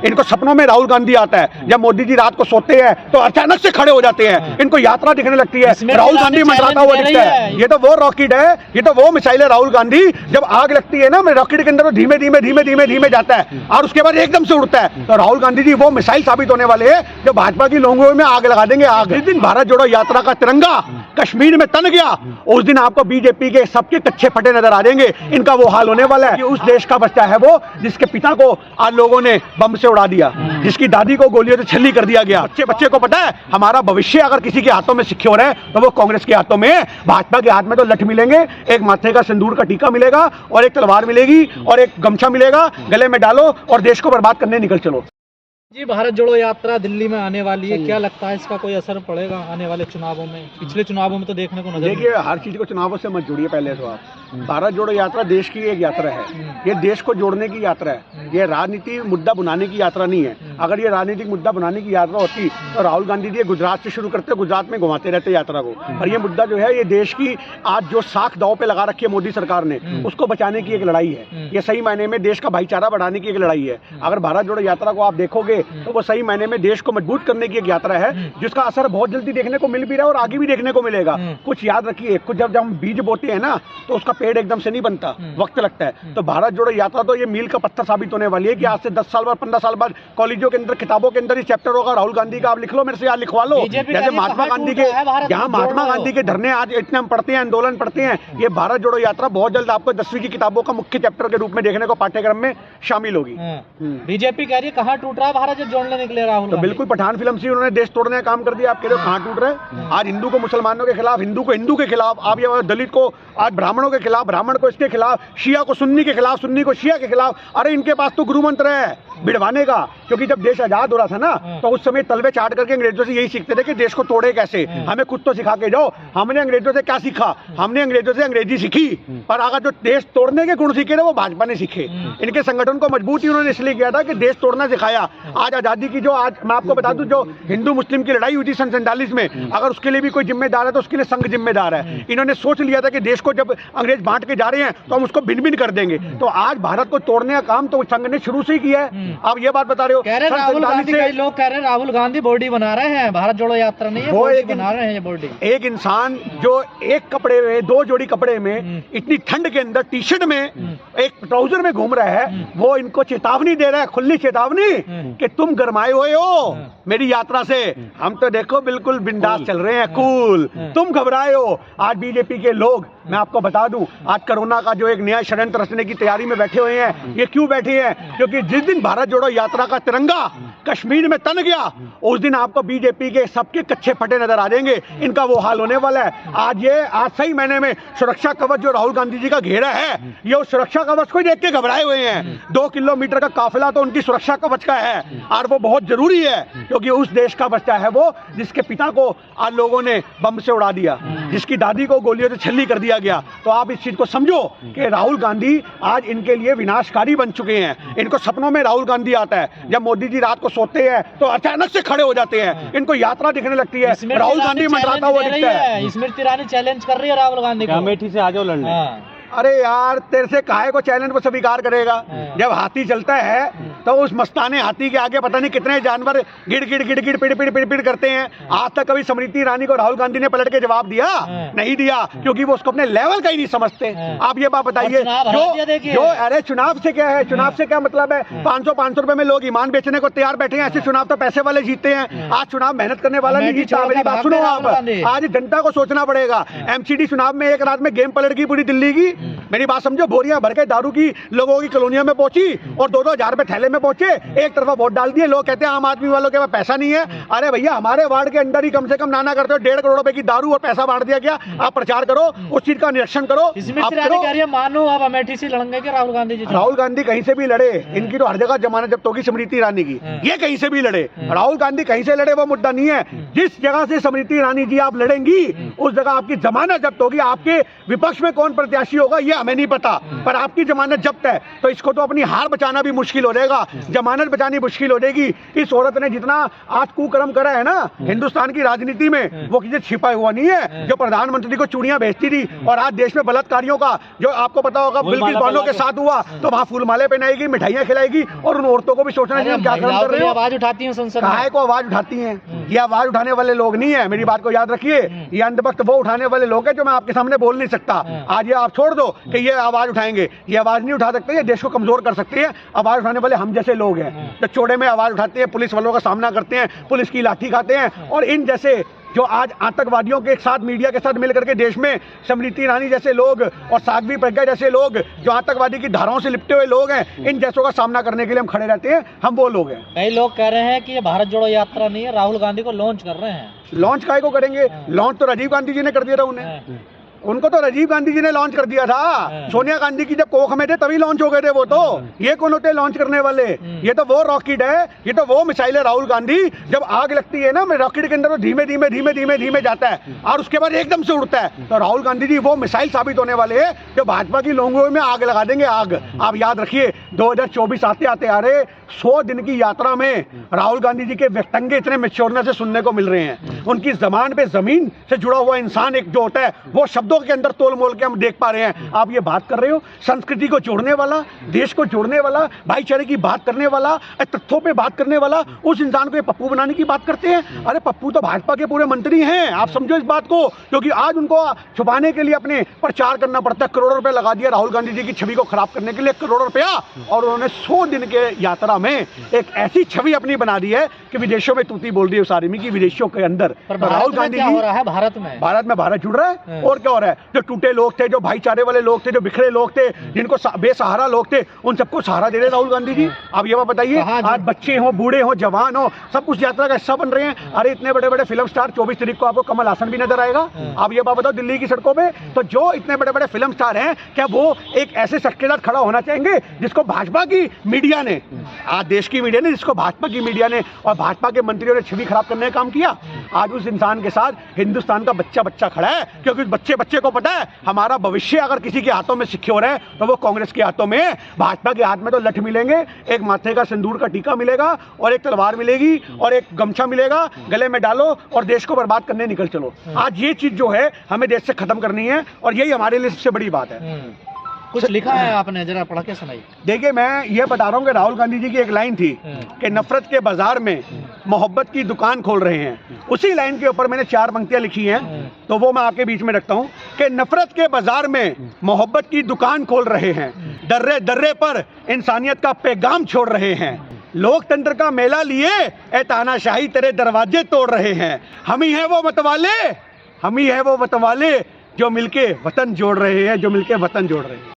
इनको सपनों में राहुल गांधी आता है। जब मोदी जी रात को सोते हैं तो अचानक से खड़े हो जाते हैं, इनको यात्रा दिखने लगती है, राहुल गांधी मंडराता हुआ दिखता है। ये तो वो रॉकेट है, ये तो वो मिसाइल है राहुल गांधी। जब आग लगती है ना रॉकेट के अंदर तो धीमे धीमे धीमे धीमे धीमे जाता है और उसके बाद एकदम से उड़ता है। तो राहुल गांधी जी वो मिसाइल साबित होने वाले हैं जो भाजपा की लोगों में आग लगा देंगे। आग जिस दिन भारत जोड़ो यात्रा का तिरंगा कश्मीर में तन गया उस दिन आपको बीजेपी के सबके कच्चे फटे नजर आ जाएंगे। इनका वो हाल होने वाला है। उस देश का बच्चा है वो जिसके पिता को आज लोगों ने बम से उड़ा दिया, जिसकी दादी को गोलियों से छल्ली कर दिया गया। बच्चे को पता है हमारा भविष्य अगर किसी के हाथों में सिक्योर है तो वो कांग्रेस के हाथों में है। भाजपा के हाथ में तो लठ मिलेंगे, एक माथे का सिंदूर का टीका मिलेगा और एक तलवार मिलेगी और एक गमछा मिलेगा, गले में डालो और देश को बर्बाद करने निकल चलो। जी, भारत जोड़ो यात्रा दिल्ली में आने वाली है, क्या लगता है इसका कोई असर पड़ेगा आने वाले चुनावों में? पिछले चुनावों में तो देखने को नजर देखिए, हर चीज को चुनावों से मत जोड़िए। पहले तो आप भारत जोड़ो यात्रा देश की एक यात्रा है, ये देश को जोड़ने की यात्रा है, ये राजनीति मुद्दा बनाने की यात्रा नहीं है। अगर ये राजनीतिक मुद्दा बनाने की यात्रा होती तो राहुल गांधी जी गुजरात से शुरू करते, गुजरात में घुमाते रहते यात्रा को। और ये मुद्दा जो है ये देश की आज जो साख दांव पे लगा रखी है मोदी सरकार ने, उसको बचाने की एक लड़ाई है। ये सही मायने में देश का भाईचारा बढ़ाने की एक लड़ाई है। अगर भारत जोड़ो यात्रा को आप देखोगे तो वो सही मायने में देश को मजबूत करने की एक यात्रा है, जिसका असर बहुत जल्दी देखने को मिल भी रहा है और आगे भी देखने को मिलेगा। कुछ याद रखिए, कुछ जब हम बीज बोते हैं ना तो उसका पेड़ एकदम से नहीं बनता, वक्त लगता है। तो भारत जोड़ो यात्रा तो ये मील का पत्थर साबित होने वाली है कि आज से 10 साल बाद 15 साल बाद कॉलेजों के अंदर किताबों के अंदर ये चैप्टर होगा राहुल गांधी का। आप लिख लो, मेरे से याद लिखवा लो। जैसे महात्मा गांधी के यहाँ महात्मा गांधी के धरने आज इतने हम पढ़ते हैं, आंदोलन पढ़ते हैं, ये भारत जोड़ो यात्रा बहुत जल्द आपको 10वीं की किताबों का मुख्य चैप्टर के रूप में देखने को पाठ्यक्रम में शामिल होगी। बीजेपी कह रही है कहाँ टूट रहा है भारत जब जोड़ने निकले राहुल? तो बिल्कुल पठान फिल्म से उन्होंने देश तोड़ने का काम कर दिया। आप कह रहे हो कहाँ टूट रहे हैं? आज हिंदू को मुसलमानों के खिलाफ, हिंदू को हिंदू के खिलाफ, आप ये दलित को आज ब्राह्मणों के खिलाफ, ब्राह्मण को इसके खिलाफ, शिया को सुन्नी के खिलाफ, सुन्नी को शिया के खिलाफ। अरे इनके पास तो गुरु मंत्र है भिड़वाने का, क्योंकि जब देश आजाद हो रहा था ना तो उस समय तलवे चाट करके अंग्रेजों से यही सीखते थे कि देश को तोड़े कैसे। हमें खुद तो सिखा के जाओ। हमने अंग्रेजों से क्या सीखा? हमने अंग्रेजों से अंग्रेजी सीखी, पर अगर जो देश तोड़ने के गुण सीखे ना वो भाजपा ने सीखे। इनके संगठन को मजबूत ही उन्होंने इसलिए किया था कि देश तोड़ना सिखाया। आज आजादी की जो आज मैं आपको बता दूं, जो हिंदू मुस्लिम की लड़ाई हुई थी सन 47 में, अगर उसके लिए भी कोई जिम्मेदार है तो उसके लिए संघ जिम्मेदार है। इन्होंने सोच लिया था कि देश को जब अंग्रेज बांट के जा रहे हैं तो हम उसको भिन्न भिन्न कर देंगे। तो आज भारत को तोड़ने का काम तो संघ ने शुरू से ही किया है। आप ये बात बता रहे हो। कह रहे राहुल गांधी, कई लोग कह रहे हैं राहुल गांधी बॉडी बना रहे हैं, भारत जोड़ो यात्रा नहीं है, वो एक बना रहे हैं ये बॉडी। एक इंसान जो एक कपड़े में, 2 जोड़ी कपड़े में, इतनी ठंड के अंदर टी शर्ट में, एक ट्राउजर में घूम रहा है, वो इनको चेतावनी दे रहा है, खुली चेतावनी कि तुम गरमाए हुए हो मेरी यात्रा से। हम तो देखो बिल्कुल बिंदास चल रहे हैं, कूल। तुम घबराए हो। आज बीजेपी के लोग, मैं आपको बता दूं, आज कोरोना का जो एक नया षड्यंत्र रचने की तैयारी में बैठे हुए हैं। ये क्यों बैठे हैं? क्योंकि जिस दिन भारत जोड़ो यात्रा का तिरंगा कश्मीर में तन गया उस दिन आपको बीजेपी के सबके कच्चे फटे नजर आ जाएंगे। इनका वो हाल होने वाला है। आज सही महीने में सुरक्षा कवच जो राहुल गांधी जी का घेरा है, ये उस सुरक्षा कवच को देख के घबराए हुए हैं। 2 किलोमीटर का काफिला तो उनकी सुरक्षा कवच का है और वो बहुत जरूरी है, क्योंकि उस देश का बच्चा है वो जिसके पिता को आज लोगों ने बम से उड़ा दिया, जिसकी दादी को गोलियों से छल्ली कर दिया गया। तो आप इस चीज को समझो कि राहुल गांधी आज इनके लिए विनाशकारी बन चुके हैं। इनको सपनों में राहुल गांधी आता है। जब मोदी जी रात को सोते हैं तो अचानक से खड़े हो जाते हैं, इनको यात्रा दिखने लगती है, राहुल गांधी मंडराता हुआ दिखता है। स्मृति ईरानी चैलेंज कर रही है राहुल गांधी को, अमेठी से आ जाओ लड़ने। अरे यार, तेरे से काहे को चैलेंज को स्वीकार करेगा? जब हाथी चलता है तो उस मस्ताने हाथी के आगे पता नहीं कितने जानवर गिड़ गिड़ गिड़ गिड़ पिड़ पिड़ पिड़ पिड़ करते हैं। आज तक कभी स्मृति ईरानी को राहुल गांधी ने पलट के जवाब दिया? नहीं दिया, क्योंकि वो उसको अपने लेवल का ही नहीं समझते। आप ये बात बताइए, जो अरे चुनाव से क्या है? चुनाव से क्या मतलब है? 500 रुपए में लोग ईमान बेचने को तैयार बैठे हैं। ऐसे चुनाव तो पैसे वाले जीतते हैं। आज चुनाव मेहनत करने वाला नहीं जीतता। मेरी बात सुनो आप, आज जनता को सोचना पड़ेगा। एमसीडी चुनाव में एक रात में गेम पलट गई पूरी दिल्ली की। मेरी बात समझो, बोरियां भर के दारू की लोगों की कॉलोनियों में पहुंची और 2-2 हजार रुपए थैले में पहुंचे। एक तरफा वोट डाल दिए। लोग कहते हैं आम आदमी वालों के पास पैसा नहीं है। अरे भैया, हमारे वार्ड के अंदर ही कम से कम नाना करते हो 1.5 करोड़ रुपए की दारू और पैसा बांट दिया गया। आप प्रचार करो, उस चीज का निरीक्षण करो। मानो आप अमेठी से लड़ेंगे क्या राहुल गांधी जी? राहुल गांधी कहीं से भी लड़े, इनकी तो हर जगह जमानत जब्त होगी स्मृति ईरानी की। ये कहीं से भी लड़े, राहुल गांधी कहीं से लड़े, वो मुद्दा नहीं है। जिस जगह से स्मृति ईरानी जी आप लड़ेंगी उस जगह आपकी जमानत जब्त होगी। आपके विपक्ष में कौन प्रत्याशी होगा होगा ये हमें नहीं पता, पर आपकी जमानत जब्त है तो इसको तो अपनी हार बचाना भी मुश्किल हो जाएगा, जमानत बचानी मुश्किल हो जाएगी। इस औरत ने जितना आज कुकर्म करा है ना हिंदुस्तान की राजनीति में, वो किसी छिपा हुआ नहीं है। जो प्रधानमंत्री को चूड़ियां बेचती थी और आज देश में बलात्कारियों का, जो आपको पता होगा बिल्किस बानो के साथ हुआ, तो वहां फूल माले पहनाएगी, मिठाइयां खिलाएगी और उन औरतों को भी सोचना चाहिए क्या कर्म कर रहे हो। आवाज उठाती है संसद में, काहे को आवाज उठाती हैं? ये आवाज उठाने वाले लोग नहीं है, मेरी बात को याद रखिए। ये अंधभक्त वो उठाने वाले लोग हैं जो मैं आपके सामने बोल नहीं सकता। आज ये आप छोड़ दो कि ये आवाज उठाएंगे, ये आवाज नहीं उठा सकते, ये देश को कमजोर कर सकती है। आवाज उठाने वाले हम जैसे लोग हैं जो चौड़े में आवाज उठाते हैं, पुलिस वालों का सामना करते हैं, पुलिस की लाठी खाते हैं, और इन जैसे जो आज आतंकवादियों के साथ, मीडिया के साथ मिलकर के देश में स्मृति ईरानी जैसे लोग और साध्वी प्रज्ञा जैसे लोग जो आतंकवादी की धाराओं से लिपटे हुए लोग हैं, इन जैसों का सामना करने के लिए हम खड़े रहते हैं। हम वो लोग हैं। कई लोग कह रहे हैं कि ये भारत जोड़ो यात्रा नहीं है, राहुल गांधी को लॉन्च कर रहे हैं। लॉन्च काहे को करेंगे? लॉन्च तो राजीव गांधी जी ने कर दिया था उन्हें, उनको तो राजीव गांधी जी ने लॉन्च कर दिया था। सोनिया गांधी की जब कोख में थे तभी लॉन्च हो गए थे वो तो। ये कौन होते हैं लॉन्च करने वाले? ये तो वो रॉकेट है, ये तो वो मिसाइल है। राहुल गांधी जब आग लगती है ना रॉकेट के अंदर, तो धीमे धीमे धीमे धीमे धीमे जाता है और उसके बाद एकदम से उड़ता है। तो राहुल गांधी जी वो मिसाइल साबित होने वाले हैं जो भाजपा की लोगों में आग लगा देंगे। आग आप याद रखिए, 2024 आते आते आ रहे 100 दिन की यात्रा में राहुल गांधी जी के व्यक्तंगे इतने मैच्योरनेस से सुनने को मिल रहे हैं। उनकी जबान पे जमीन से जुड़ा हुआ इंसान एक जो होता है वो शब्दों के अंदर तोल मोल के हम देख पा रहे हैं। आप ये बात कर रहे हो संस्कृति को जोड़ने वाला, देश को जोड़ने वाला, भाईचारे की बात करने वाला, तथ्यों पे बात करने वाला, उस इंसान को ये पप्पू बनाने की बात करते हैं। अरे पप्पू तो भाजपा के पूरे मंत्री हैं, आप समझो इस बात को, क्योंकि आज उनको छुपाने के लिए अपने प्रचार करना पड़ता है। करोड़ों रुपए लगा दिया राहुल गांधी जी की छवि को खराब करने के लिए, करोड़ों रुपया, और उन्होंने 100 दिन के यात्रा में एक ऐसी छवि अपनी बना दी है कि विदेशों में तूती बोल रही है उस आदमी की, विदेशों के अंदर। राहुल गांधी जी हो रहा है भारत में भारत जुड़ रहा है और क्या हो रहा है? जो टूटे लोग थे, जो भाईचारे वाले लोग थे, जो बिखरे लोग थे, जिनको बेसहारा लोग थे, उन सबको सहारा दे रहे राहुल गांधी जी। अब ये बात बताइए, आज बच्चे हो, बूढ़े हो, जवान हो, सब कुछ यात्रा का हिस्सा बन रहे हैं। अरे इतने बड़े बड़े फिल्म स्टार, 24 तारीख को आपको कमल हासन भी नजर आएगा। आप ये बात बताओ दिल्ली की सड़कों पे, तो जो इतने बड़े बड़े फिल्म स्टार हैं, क्या वो एक ऐसे शख्स के साथ खड़ा होना चाहेंगे जिसको भाजपा की मीडिया ने, आज देश की मीडिया ने, जिसको भाजपा की मीडिया ने और भाजपा के मंत्रियों ने छवि खराब करने का काम किया? आज उस इंसान के साथ हिंदुस्तान का बच्चा बच्चा खड़ा है, क्योंकि उस बच्चे को पता है हमारा भविष्य अगर किसी के हाथों में सिक्योर है तो वो कांग्रेस के हाथों में है। भाजपा के हाथ में तो लठ मिलेंगे, एक माथे का सिंदूर का टीका मिलेगा और एक तलवार मिलेगी और एक गमछा मिलेगा, गले में डालो और देश को बर्बाद करने निकल चलो। आज ये चीज जो है हमें देश से खत्म करनी है और यही हमारे लिए सबसे बड़ी बात है। कुछ लिखा है आपने, जरा पढ़ के सुनाइए। देखिए, मैं ये बता रहा हूँ कि राहुल गांधी जी की एक लाइन थी कि नफरत के बाजार में मोहब्बत की दुकान खोल रहे हैं। उसी लाइन के ऊपर मैंने 4 पंक्तियां लिखी हैं, तो वो मैं आपके बीच में रखता हूँ कि नफरत के बाजार में मोहब्बत की दुकान खोल रहे हैं, दर्रे दर्रे पर इंसानियत का पैगाम छोड़ रहे हैं, लोकतंत्र का मेला लिए ए तानाशाही तेरे दरवाजे तोड़ रहे हैं। हम ही है वो मतवाले, हम ही है वो मतवाले जो मिलके वतन जोड़ रहे हैं, जो मिलके वतन जोड़ रहे हैं।